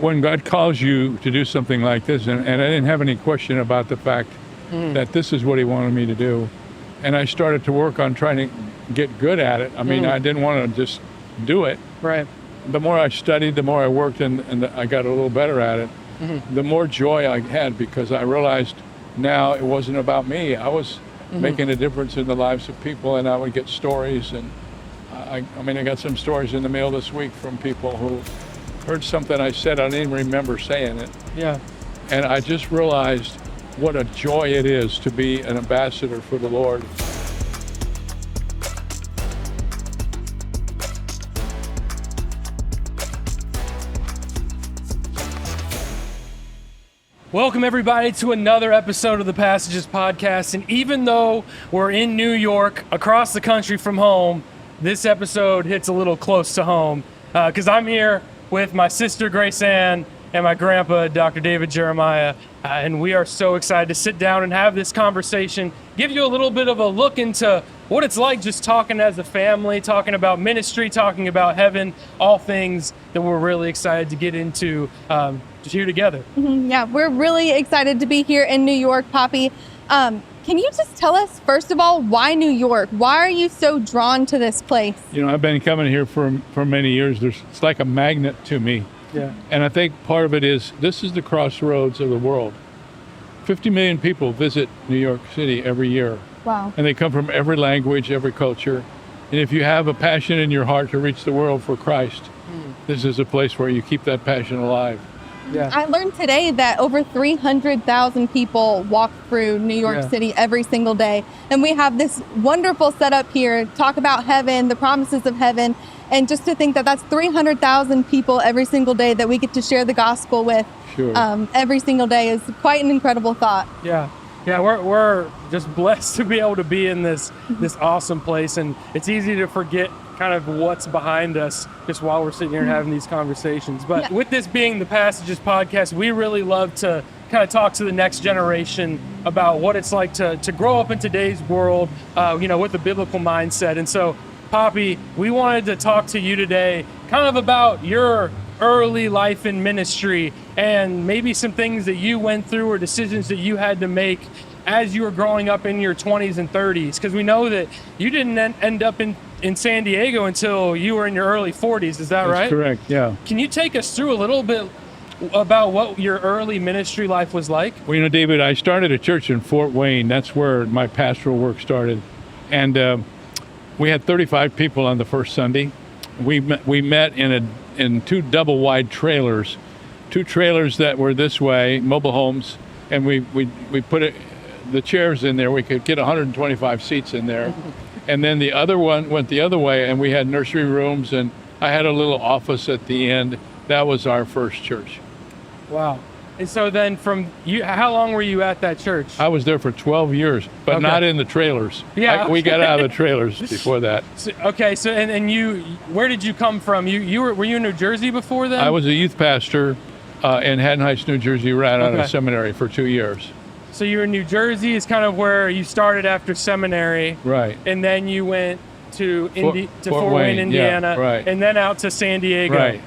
When God calls you to do something like this, and I didn't have any question about the fact that this is what he wanted me to do, and I started to work on trying to get good at it. I mean, I didn't want to just do it. Right. The more I studied, the more I worked, and I got a little better at it, the more joy I had, because I realized now it wasn't about me. I was making a difference in the lives of people, and I would get stories. And I got some stories in the mail this week from people who heard something I said. I didn't even remember saying it. Yeah. And I just realized what a joy it is to be an ambassador for the Lord. Welcome everybody to another episode of the Passages Podcast. And even though we're in New York, across the country from home, this episode hits a little close to home because I'm here with my sister Grace Ann and my grandpa Dr. David Jeremiah, and we are so excited to sit down and have this conversation, give you a little bit of a look into what it's like just talking as a family, talking about ministry, talking about heaven, all things that we're really excited to get into here together. Yeah, we're really excited to be here in New York, Poppy. Can you just tell us, first of all, why New York? Why are you so drawn to this place? You know, I've been coming here for many years. It's like a magnet to me. Yeah. And I think part of it is this is the crossroads of the world. 50 million people visit New York City every year. Wow. And they come from every language, every culture. And if you have a passion in your heart to reach the world for Christ, this is a place where you keep that passion alive. Yeah. I learned today that over 300,000 people walk through New York City every single day. And we have this wonderful setup here, talk about heaven, the promises of heaven. And just to think that that's 300,000 people every single day that we get to share the gospel with every single day is quite an incredible thought. Yeah. Yeah, we're just blessed to be able to be in this awesome place, and it's easy to forget kind of what's behind us just while we're sitting here and having these conversations. But with this being the Passages Podcast, we really love to kind of talk to the next generation about what it's like to grow up in today's world, with a biblical mindset. And so, Poppy, we wanted to talk to you today kind of about your early life in ministry and maybe some things that you went through or decisions that you had to make as you were growing up in your 20s and 30s, because we know that you didn't end up in San Diego until you were in your early 40s. Is that right? That's correct, yeah. Can you take us through a little bit about what your early ministry life was like? Well, you know, David, I started a church in Fort Wayne. That's where my pastoral work started. And we had 35 people on the first Sunday. We met in two double wide trailers, two trailers that were this way, mobile homes, and we put the chairs in there. We could get 125 seats in there. And then the other one went the other way, and we had nursery rooms, and I had a little office at the end. That was our first church. Wow. And so then how long were you at that church? I was there for 12 years, but not in the trailers. Yeah. We got out of the trailers before that. So and you, where did you come from? Were you in New Jersey before then? I was a youth pastor in Haddon Heights, New Jersey, right out of seminary for 2 years. So you were in New Jersey is kind of where you started after seminary. Right. And then you went to Fort Wayne, Indiana, and then out to San Diego. Right.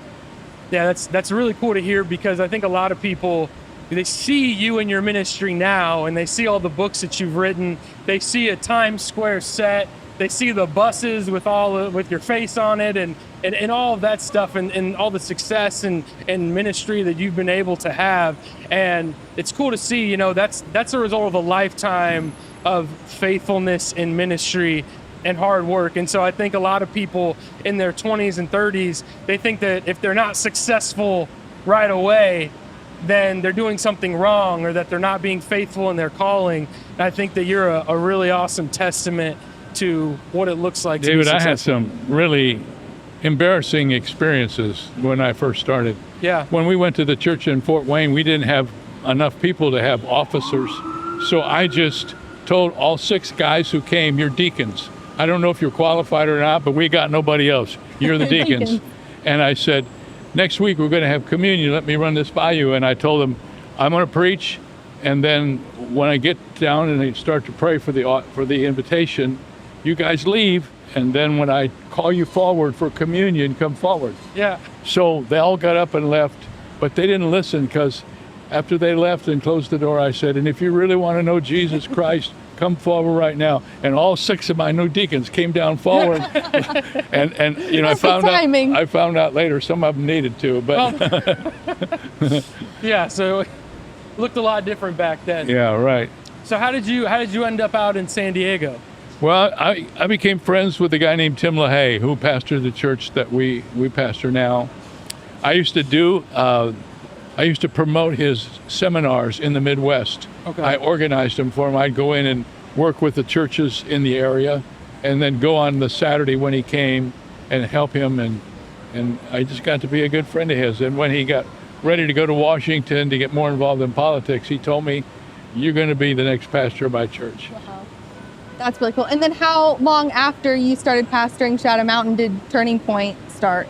Yeah, that's really cool to hear, because I think a lot of people, they see you in your ministry now, and they see all the books that you've written. They see a Times Square set. They see the buses with your face on it, and all of that stuff, and all the success and ministry that you've been able to have. And it's cool to see, that's a result of a lifetime of faithfulness in ministry and hard work. And so I think a lot of people in their 20s and 30s, they think that if they're not successful right away, then they're doing something wrong, or that they're not being faithful in their calling. And I think that you're a really awesome testament to what it looks like David, to be successful. I had some really embarrassing experiences when I first started. Yeah. When we went to the church in Fort Wayne, we didn't have enough people to have officers. So I just told all 6 guys who came, "You're deacons. I don't know if you're qualified or not, but we got nobody else. You're the deacons." And I said, "Next week we're going to have communion. Let me run this by you." And I told them, "I'm going to preach, and then when I get down and they start to pray for the invitation, you guys leave, and then when I call you forward for communion, come forward." Yeah. So they all got up and left. But they didn't listen, because after they left and closed the door, I said, and if you really want to know Jesus Christ, come forward right now. And all 6 of my new deacons came down forward. and you know, I found out later some of them needed to, but yeah, so it looked a lot different back then. yeah, right. So how did you end up out in San Diego? Well, I became friends with a guy named Tim LaHaye, who pastored the church that we pastor now. I used to promote his seminars in the Midwest. Okay. I organized them for him. I'd go in and work with the churches in the area, and then go on the Saturday when he came and help him. And I just got to be a good friend of his. And when he got ready to go to Washington to get more involved in politics, he told me, "You're going to be the next pastor of my church." Wow. That's really cool. And then how long after you started pastoring Shadow Mountain did Turning Point start?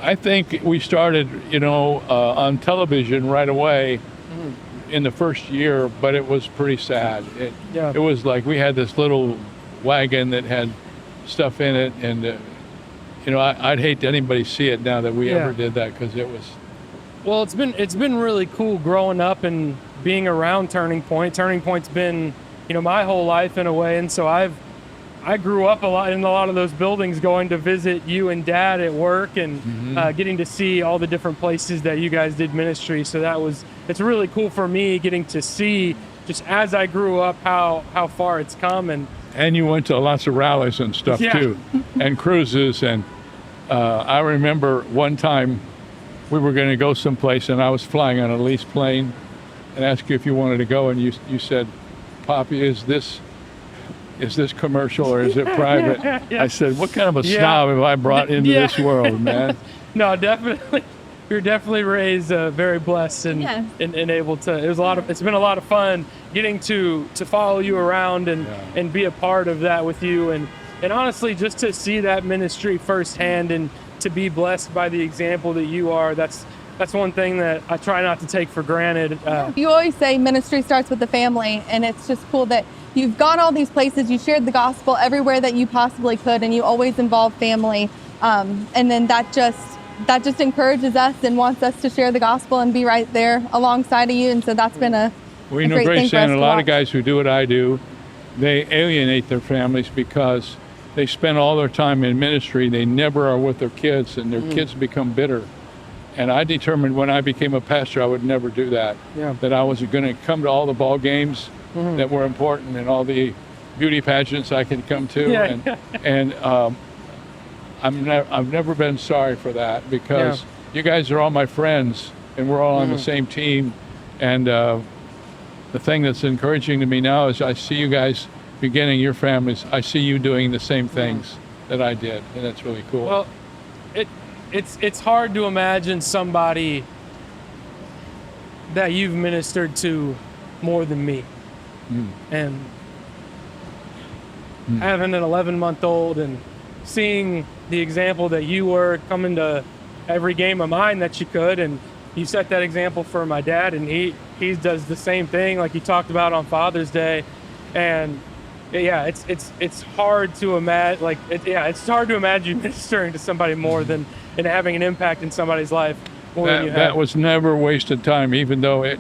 I think we started, on television right away in the first year, but it was pretty sad. It was like we had this little wagon that had stuff in it, and I'd hate anybody see it now that we ever did that, because it was. Well, it's been really cool growing up and being around Turning Point. Turning Point's been, my whole life in a way, and so I grew up in a lot of those buildings, going to visit you and Dad at work, and getting to see all the different places that you guys did ministry. So it's really cool for me getting to see, just as I grew up, how far it's come. And you went to lots of rallies and stuff too, and cruises. And I remember one time we were going to go someplace, and I was flying on a leased plane, and asked you if you wanted to go, and you said, "Poppy, is this commercial or is it private?" I said, "What kind of a snob have I brought into this world, man?" No, definitely. You're definitely raised very blessed and able to. It's been a lot of fun getting to follow you around and be a part of that with you, and honestly, just to see that ministry firsthand and to be blessed by the example that you are. That's one thing that I try not to take for granted. You always say ministry starts with the family, and it's just cool that you've gone all these places, you shared the gospel everywhere that you possibly could, and you always involve family. And then that just encourages us and wants us to share the gospel and be right there alongside of you. And so that's been a Well, great thing for us a to lot watch. of guys who do what I do, they alienate their families because they spend all their time in ministry. They never are with their kids, and their kids become bitter. And I determined when I became a pastor, I would never do that. Yeah. That I was going to come to all the ball games that were important, and all the beauty pageants I could come to. And I've never been sorry for that, because you guys are all my friends, and we're all on the same team. And the thing that's encouraging to me now is I see you guys beginning your families. I see you doing the same things that I did, and that's really cool. Well, it's hard to imagine somebody that you've ministered to more than me. And having an 11-month-old and seeing the example that you were, coming to every game of mine that you could, and you set that example for my dad, and he does the same thing, like you talked about on Father's Day. And it's hard to imagine, it's hard to imagine you ministering to somebody more than, and having an impact in somebody's life more than you have. That was never wasted time, even though it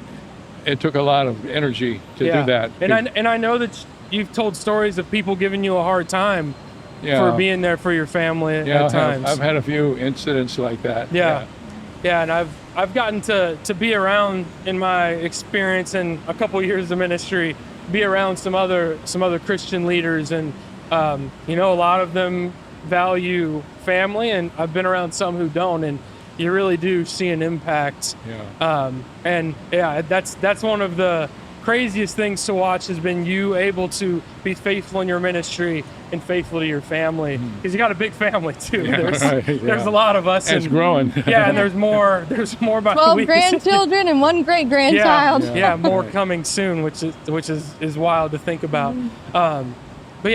took a lot of energy to do that. And I know that you've told stories of people giving you a hard time for being there for your family at times. I've had a few incidents like that. Yeah, and I've gotten to be around, in my experience in a couple years of ministry, be around some other Christian leaders, and a lot of them value family, and I've been around some who don't, and you really do see an impact. That's one of the craziest things to watch, has been you able to be faithful in your ministry and faithful to your family, because you got a big family too. There's a lot of us, and it's growing. And there's more by 12 grandchildren and 1 great grandchild. More coming soon, which is wild to think about. But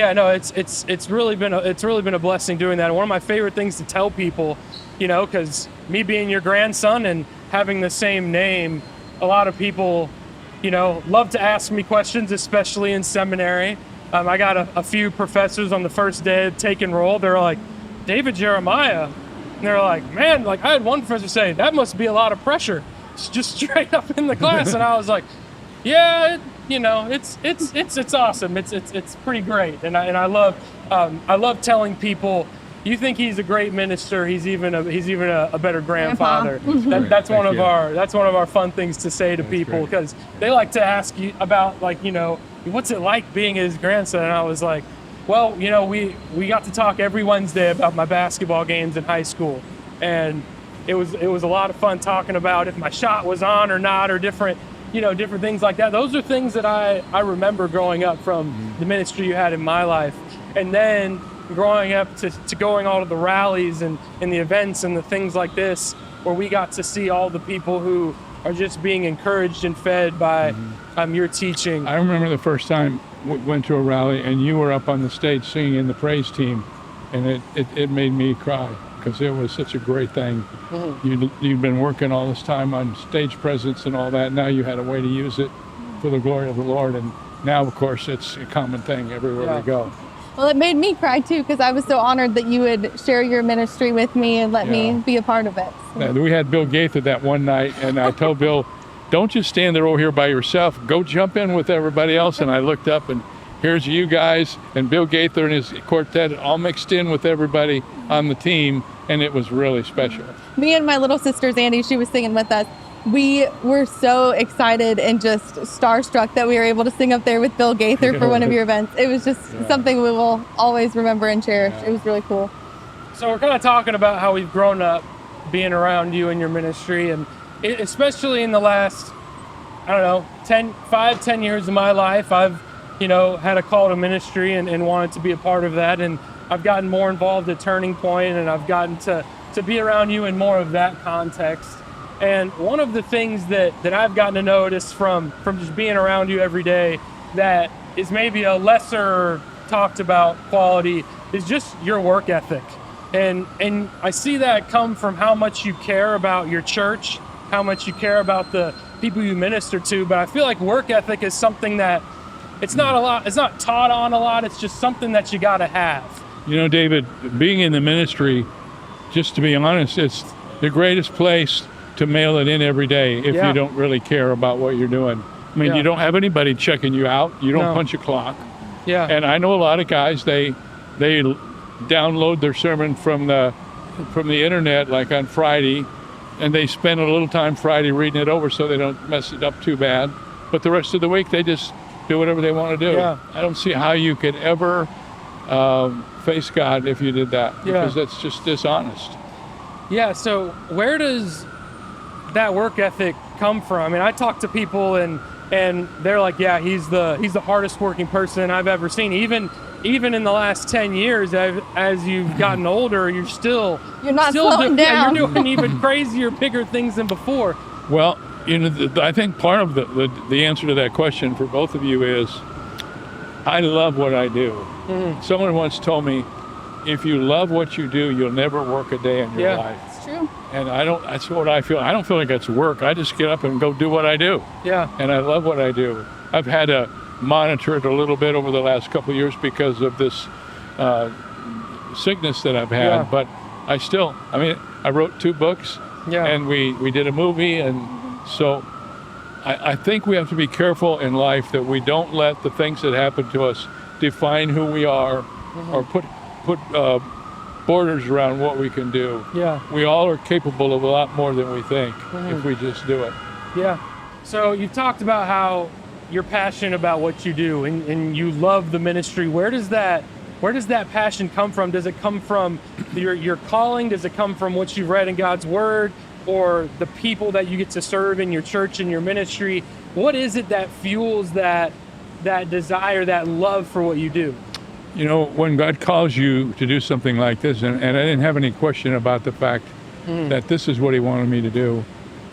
it's really been a blessing doing that. And one of my favorite things to tell people, because me being your grandson and having the same name, a lot of people, love to ask me questions, especially in seminary. I got a few professors on the first day of taking roll. They're like, "David Jeremiah," and they're like, "Man," I had one professor say, "That must be a lot of pressure." just straight up in the class. And I was like, yeah, it's awesome. It's pretty great. And I love telling people, you think he's a great minister, he's even a better grandfather. That's one of our fun things to say to people, because they like to ask you about, like, what's it like being his grandson? And I was like, well, we got to talk every Wednesday about my basketball games in high school, and it was a lot of fun talking about if my shot was on or not, or different things like that. Those are things that I remember growing up from the ministry you had in my life. And then growing up to going all to the rallies and the events and the things like this, where we got to see all the people who are just being encouraged and fed by your teaching. I remember the first time we went to a rally and you were up on the stage singing in the praise team, and it made me cry, because it was such a great thing. You'd been working all this time on stage presence and all that. Now you had a way to use it for the glory of the Lord, and now, of course, it's a common thing everywhere we go. Well, it made me cry too, because I was so honored that you would share your ministry with me and let me be a part of it. Yeah, we had Bill Gaither that one night, and I told Bill, don't just stand there over here by yourself, go jump in with everybody else. And I looked up, and here's you guys and Bill Gaither and his quartet all mixed in with everybody on the team, and it was really special. Me and my little sister Zandy, she was singing with us. We were so excited and just starstruck that we were able to sing up there with Bill Gaither for one of your events. It was just something we will always remember and cherish. It was really cool. So we're kind of talking about how we've grown up being around you and your ministry, and especially in the last, 10 years of my life, I've, had a call to ministry and wanted to be a part of that. And I've gotten more involved at Turning Point, and I've gotten to be around you in more of that context. And one of the things that I've gotten to notice from just being around you every day that is maybe a lesser talked about quality is just your work ethic. And I see that come from how much you care about your church, how much you care about the people you minister to. But I feel like work ethic is something that it's not taught on a lot. It's just something that you got to have. David, being in the ministry, just to be honest, it's the greatest place to mail it in every day if you don't really care about what you're doing. I mean, you don't have anybody checking you out. You don't punch a clock. Yeah. And I know a lot of guys, they download their sermon from the internet, like on Friday, and they spend a little time Friday reading it over so they don't mess it up too bad. But the rest of the week, they just do whatever they want to do. Yeah. I don't see how you could ever face God if you did that, because that's just dishonest. Yeah, so where does that work ethic come from? I mean, I talk to people and they're like, yeah, he's the hardest working person I've ever seen. Even in the last 10 years, as you've gotten older, you're not slowing down. You're doing even crazier, bigger things than before. Well, I think part of the answer to that question for both of you is, I love what I do. Someone once told me, if you love what you do, you'll never work a day in your life. It's true. And that's what I feel. I don't feel like it's work. I just get up and go do what I do. Yeah. And I love what I do. I've had to monitor it a little bit over the last couple of years because of this sickness that I've had. Yeah. But I wrote 2 books, and we did a movie. And so I think we have to be careful in life that we don't let the things that happen to us define who we are, or put borders around what we can do. Yeah. We all are capable of a lot more than we think if we just do it. Yeah. So you've talked about how you're passionate about what you do and you love the ministry. Where does that passion come from? Does it come from your calling? Does it come from what you've read in God's word, or the people that you get to serve in your church and your ministry? What is it that fuels that desire, that love for what you do? When God calls you to do something like this, and I didn't have any question about the fact that this is what he wanted me to do,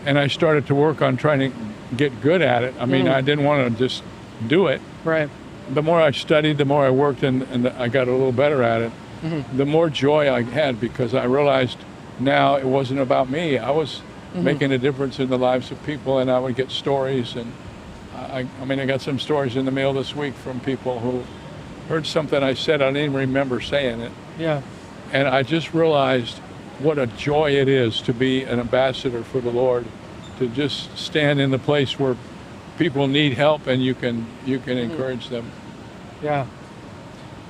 and I started to work on trying to get good at it. I mean, I didn't want to just do it. Right. The more I studied, the more I worked, and I got a little better at it, the more joy I had, because I realized now it wasn't about me. I was making a difference in the lives of people, and I would get stories. And I got some stories in the mail this week from people who heard something I said, I didn't even remember saying it. Yeah. And I just realized what a joy it is to be an ambassador for the Lord, to just stand in the place where people need help, and you can encourage them. Yeah.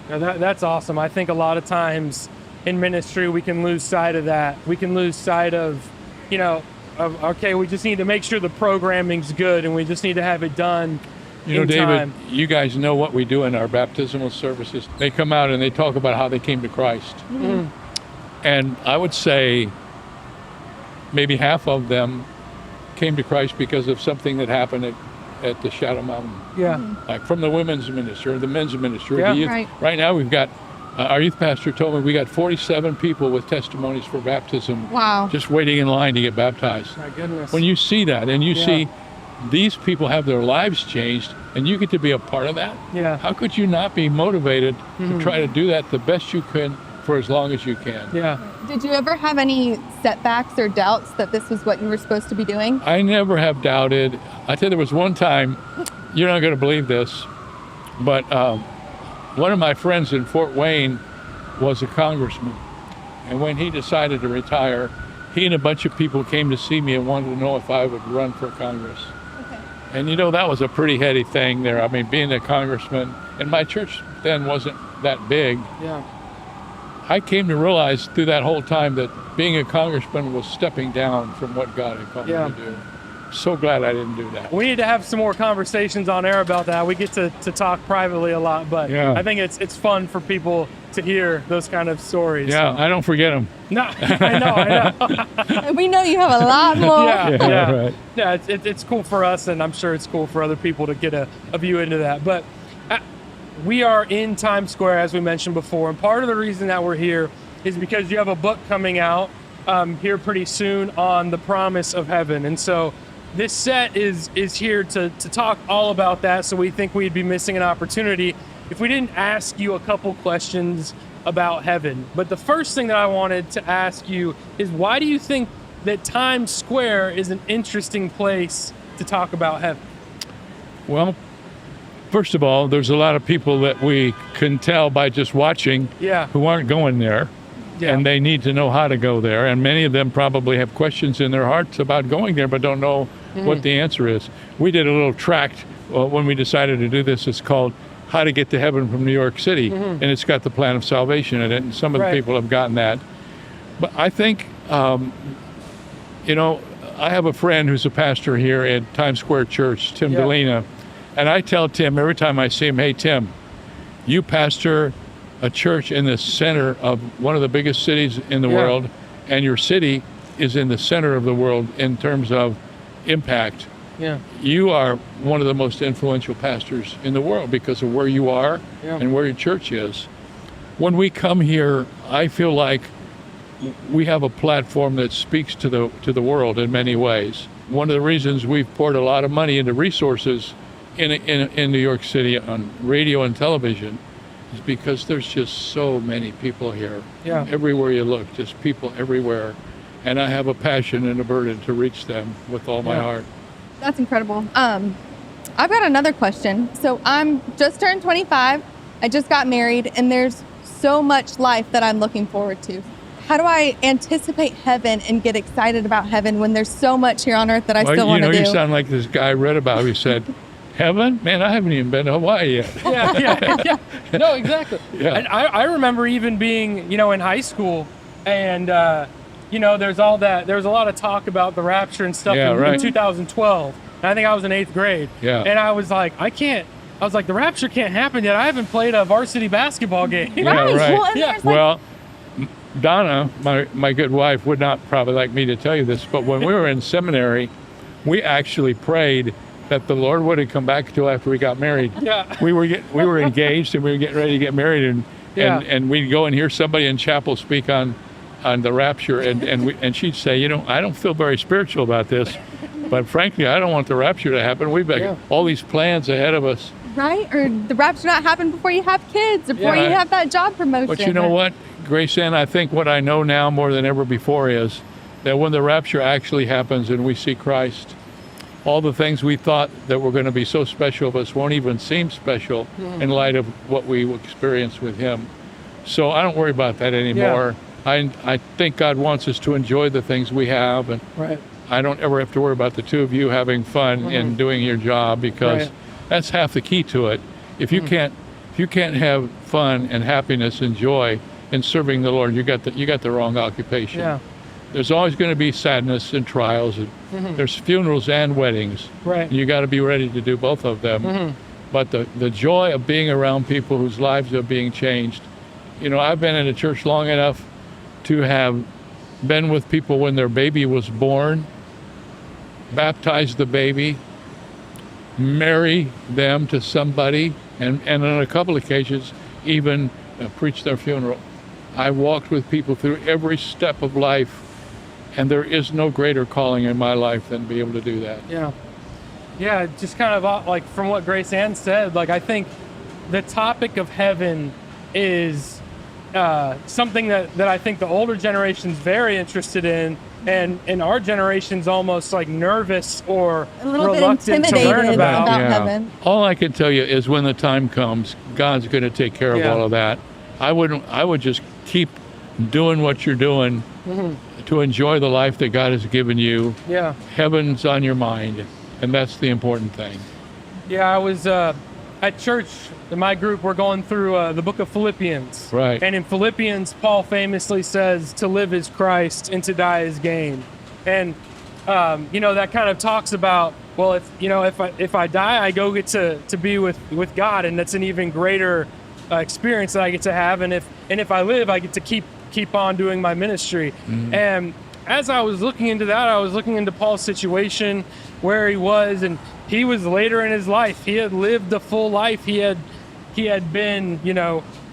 That's awesome. I think a lot of times in ministry we can lose sight of that. We can lose sight of, okay, we just need to make sure the programming's good, and we just need to have it done. David, time. you guys know what we do in our baptismal services. They come out and they talk about how they came to Christ. Mm-hmm. And I would say maybe half of them came to Christ because of something that happened at the Shadow Mountain. Yeah. Like from the women's ministry or the men's ministry. Yeah. The youth. Right. Right now we've got, our youth pastor told me we got 47 people with testimonies for baptism. Wow. Just waiting in line to get baptized. My goodness. When you see that and you Yeah. see these people have their lives changed and you get to be a part of that, Yeah. how could you not be motivated to try to do that the best you can for as long as you can? Yeah. Did you ever have any setbacks or doubts that this was what you were supposed to be doing? I never have doubted. I tell you, there was one time, you're not going to believe this, but one of my friends in Fort Wayne was a congressman. And when he decided to retire, he and a bunch of people came to see me and wanted to know if I would run for Congress. Okay. And that was a pretty heady thing there. I mean, being a congressman, and my church then wasn't that big. Yeah. I came to realize through that whole time that being a congressman was stepping down from what God had called me to do. So glad I didn't do that. We need to have some more conversations on air about that. We get to talk privately a lot, but Yeah. I think it's fun for people to hear those kind of stories. Yeah, I don't forget them. No, I know. We know you have a lot more. Yeah. Right. Yeah, it's cool for us, and I'm sure it's cool for other people to get a view into that. But we are in Times Square, as we mentioned before, and part of the reason that we're here is because you have a book coming out here pretty soon on the promise of heaven. And so this set is here to talk all about that, so we think we'd be missing an opportunity if we didn't ask you a couple questions about heaven. But the first thing that I wanted to ask you is, why do you think that Times Square is an interesting place to talk about heaven? Well, first of all, there's a lot of people that we can tell by just watching who aren't going there. Yeah. And they need to know how to go there. And many of them probably have questions in their hearts about going there, but don't know what the answer is. We did a little tract when we decided to do this. It's called How to Get to Heaven from New York City. And it's got the plan of salvation in it. And some of the people have gotten that. But I think, I have a friend who's a pastor here at Times Square Church, Tim Delina. And I tell Tim every time I see him, hey, Tim, you pastor a church in the center of one of the biggest cities in the world, and your city is in the center of the world in terms of impact. Yeah. You are one of the most influential pastors in the world because of where you are and where your church is. When we come here, I feel like we have a platform that speaks to the world in many ways. One of the reasons we've poured a lot of money into resources in New York City on radio and television is because there's just so many people here. Yeah. Everywhere you look, just people everywhere. And I have a passion and a burden to reach them with all my heart. That's incredible. I've got another question. So I'm just turned 25. I just got married, and there's so much life that I'm looking forward to. How do I anticipate heaven and get excited about heaven when there's so much here on earth that I still want to do? You sound like this guy I read about who said, heaven? Man, I haven't even been to Hawaii yet. Yeah. No, exactly. Yeah. And I remember even being, in high school, and there's a lot of talk about the rapture and stuff in 2012. And I think I was in 8th grade. Yeah. And I was like, the rapture can't happen yet. I haven't played a varsity basketball game. Right. Well, Donna, my good wife, would not probably like me to tell you this, but when we were in seminary, we actually prayed that the Lord wouldn't come back until after we got married. Yeah. We were engaged and we were getting ready to get married, and we'd go and hear somebody in chapel speak on the rapture, and she'd say, I don't feel very spiritual about this, but frankly, I don't want the rapture to happen. We've got all these plans ahead of us. Right? Or the rapture not happen before you have kids, or before you have that job promotion. But you know what, Grace Ann, I think what I know now more than ever before is that when the rapture actually happens and we see Christ, all the things we thought that were going to be so special of us won't even seem special in light of what we experience with him. So I don't worry about that anymore. I think God wants us to enjoy the things we have, and I don't ever have to worry about the two of you having fun and doing your job, because Right. that's half the key to it. If you can't have fun and happiness and joy in serving the Lord, you got the wrong occupation. Yeah. There's always going to be sadness and trials. And there's funerals and weddings. Right. And you got to be ready to do both of them. But the joy of being around people whose lives are being changed. You know, I've been in a church long enough to have been with people when their baby was born, baptize the baby, marry them to somebody, and on a couple occasions even preach their funeral. I walked with people through every step of life, and there is no greater calling in my life than to be able to do that. Yeah, just kind of like from what Grace Ann said, like I think the topic of heaven is something that I think the older generation's very interested in, and our generation's almost like nervous or A little bit reluctant to learn intimidated about. about heaven. All I can tell you is when the time comes, God's going to take care of Yeah. all of that. I would just keep doing what you're doing to enjoy the life that God has given you. Yeah. Heaven's on your mind, and that's the important thing. Yeah, I was at church. In my group, we're going through the book of Philippians. Right. And in Philippians, Paul famously says, "To live is Christ, and to die is gain." And that kind of talks about, well, if I die, I go get to be with God, and that's an even greater experience that I get to have. And if I live, I get to keep on doing my ministry. And as I was looking into that, I was looking into Paul's situation, where he was, and he was later in his life. He had lived a full life. He had been,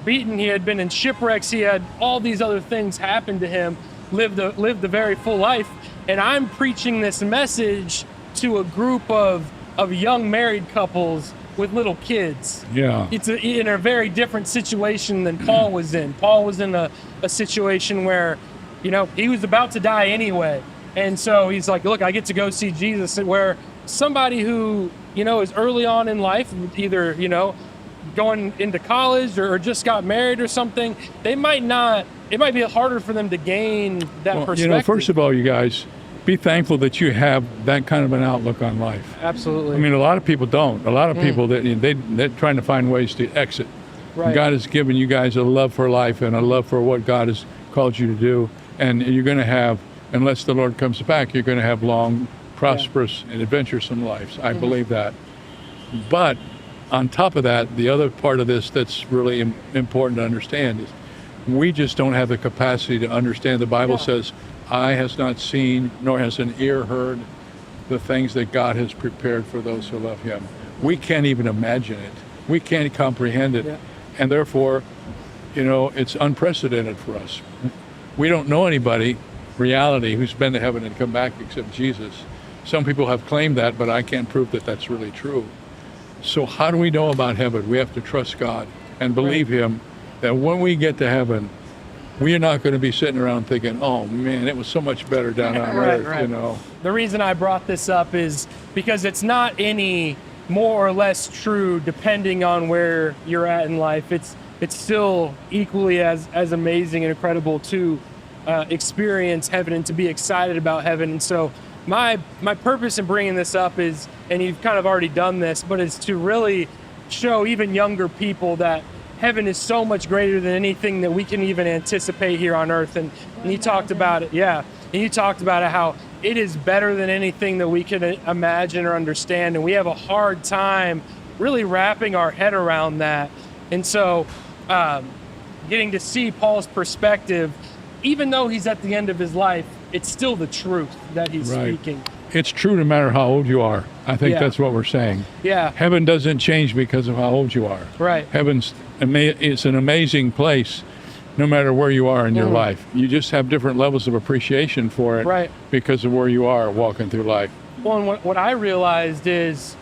beaten. He had been in shipwrecks. He had all these other things happen to him. Lived a very full life. And I'm preaching this message to a group of young married couples with little kids. Yeah. It's in a very different situation than Paul was in. Paul was in a situation where, he was about to die anyway. And so he's like, look, I get to go see Jesus. Where somebody who, is early on in life, either, going into college or just got married or something, it might be harder for them to gain that perspective. First of all, you guys, be thankful that you have that kind of an outlook on life. Absolutely. I mean, a lot of people don't. A lot of people, they're trying to find ways to exit. Right. God has given you guys a love for life and a love for what God has called you to do. And you're going to have, unless the Lord comes back, you're going to have long, prosperous, and adventuresome lives. I believe that. But on top of that, the other part of this that's really important to understand is we just don't have the capacity to understand. The Bible says, eye has not seen, nor has an ear heard the things that God has prepared for those who love him. We can't even imagine it. We can't comprehend it. Yeah. And therefore, it's unprecedented for us. We don't know anybody, reality, who's been to heaven and come back except Jesus. Some people have claimed that, but I can't prove that that's really true. So how do we know about heaven? We have to trust God and believe him that when we get to heaven, we are not going to be sitting around thinking, oh man, it was so much better down on earth, The reason I brought this up is because it's not any more or less true depending on where you're at in life. It's still equally as amazing and incredible to experience heaven and to be excited about heaven. And so my purpose in bringing this up is, and you've kind of already done this, but it's to really show even younger people that heaven is so much greater than anything that we can even anticipate here on earth. And you talked about it, and you talked about it, how it is better than anything that we can imagine or understand. And we have a hard time really wrapping our head around that. And so getting to see Paul's perspective, even though he's at the end of his life, it's still the truth that he's speaking. It's true no matter how old you are. I think that's what we're saying. Yeah. Heaven doesn't change because of how old you are. Right. It's an amazing place no matter where you are in your life. You just have different levels of appreciation for it because of where you are walking through life. Well, and what I realized is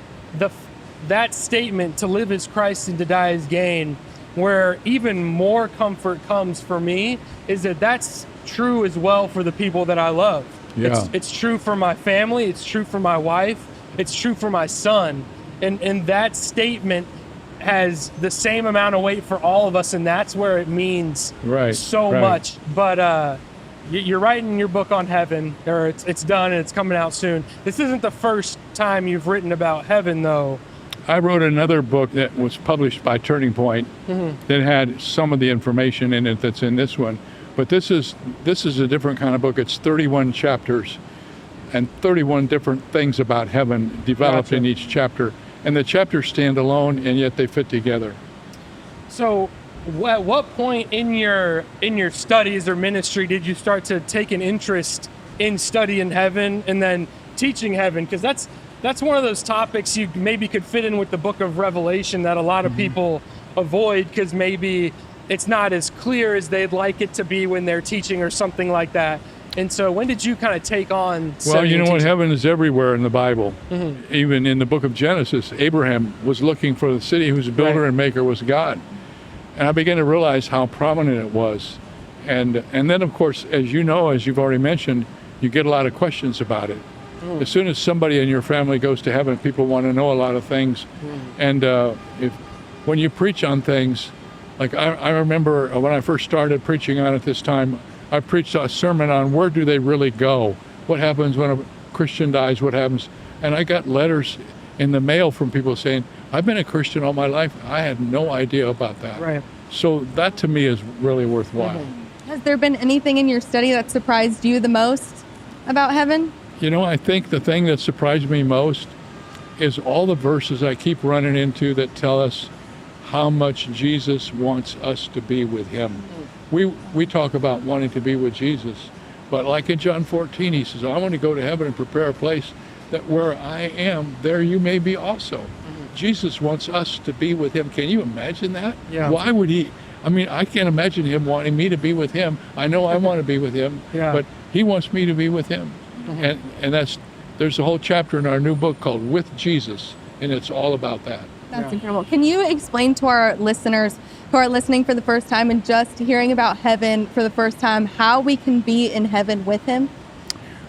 that statement, to live is Christ and to die is gain, where even more comfort comes for me, is that that's true as well for the people that I love. Yeah. It's true for my family. It's true for my wife. It's true for my son. And that statement has the same amount of weight for all of us, and that's where it means so much. But you're writing your book on heaven, or it's done and it's coming out soon. This isn't the first time you've written about heaven, though. I wrote another book that was published by Turning Point that had some of the information in it that's in this one. But this is a different kind of book. It's 31 chapters and 31 different things about heaven developed in each chapter. And the chapters stand alone, and yet they fit together. So at what point in your studies or ministry did you start to take an interest in studying heaven and then teaching heaven? Because that's one of those topics you maybe could fit in with the book of Revelation that a lot of people avoid because maybe it's not as clear as they'd like it to be when they're teaching or something like that. And so when did you kind of take on Well, you know what? teaching? Heaven is everywhere in the Bible. Even in the book of Genesis, Abraham was looking for the city whose builder and maker was God. And I began to realize how prominent it was. And then, of course, as you know, as you've already mentioned, you get a lot of questions about it. As soon as somebody in your family goes to heaven, people want to know a lot of things. And when you preach on things, like I remember when I first started preaching on it this time, I preached a sermon on where do they really go? What happens when a Christian dies? What happens? And I got letters in the mail from people saying, I've been a Christian all my life. I had no idea about that. Right. So that to me is really worthwhile. Has there been anything in your study that surprised you the most about heaven? You know, I think the thing that surprised me most is all the verses I keep running into that tell us how much Jesus wants us to be with him. We talk about wanting to be with Jesus, but like in John 14, he says, I want to go to heaven and prepare a place that where I am, there you may be also. Jesus wants us to be with him. Can you imagine that? Yeah. Why would he? I mean, I can't imagine him wanting me to be with him. I know I want to be with him, but he wants me to be with him. And there's a whole chapter in our new book called With Jesus, and it's all about that. That's incredible. Can you explain to our listeners who are listening for the first time and just hearing about heaven for the first time, how we can be in heaven with him?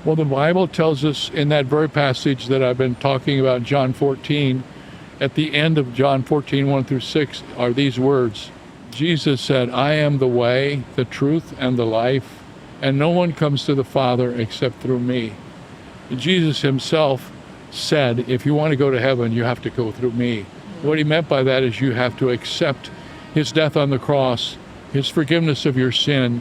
Well, the Bible tells us in that very passage that I've been talking about, John 14, at the end of John 14, 1 through 6, are these words. Jesus said, I am the way, the truth, and the life, and no one comes to the Father except through me. Jesus himself said, if you want to go to heaven, you have to go through me. What he meant by that is you have to accept his death on the cross, his forgiveness of your sin.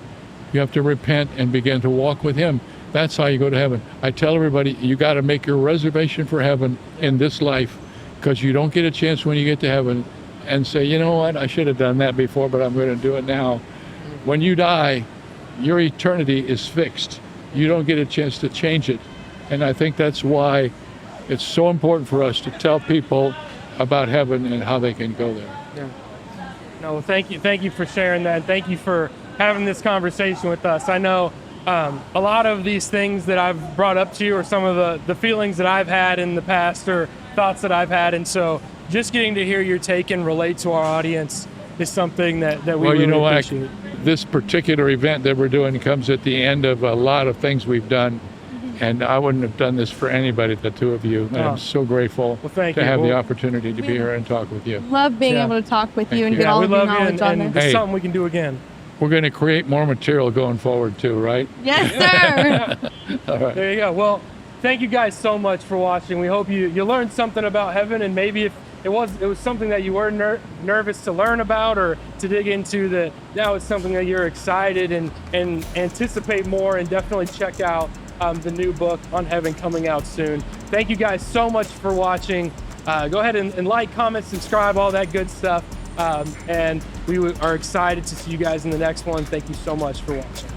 You have to repent and begin to walk with him. That's how you go to heaven. I tell everybody, you got to make your reservation for heaven in this life, because you don't get a chance when you get to heaven and say, you know what, I should have done that before, but I'm going to do it now. When you die, your eternity is fixed. You don't get a chance to change it. And I think that's why it's so important for us to tell people about heaven and how they can go there. Yeah. No, well, thank you for sharing that. Thank you for having this conversation with us. I know a lot of these things that I've brought up to you are some of the feelings that I've had in the past or thoughts that I've had, and so just getting to hear your take and relate to our audience is something that we really appreciate. This particular event that we're doing comes at the end of a lot of things we've done. And I wouldn't have done this for anybody, the two of you. And I'm so grateful to have the opportunity to be here and talk with you. Love being able to talk with you and get all of your knowledge on and this. it's something we can do again. We're going to create more material going forward too, right? Yes, sir. All right. There you go. Well, thank you guys so much for watching. We hope you learned something about heaven, and maybe if it was something that you were nervous to learn about or to dig into, that now it's something that you're excited and anticipate more, and definitely check out the new book on heaven coming out soon. Thank you guys so much for watching. Go ahead and like, comment, subscribe, all that good stuff. And we are excited to see you guys in the next one. Thank you so much for watching.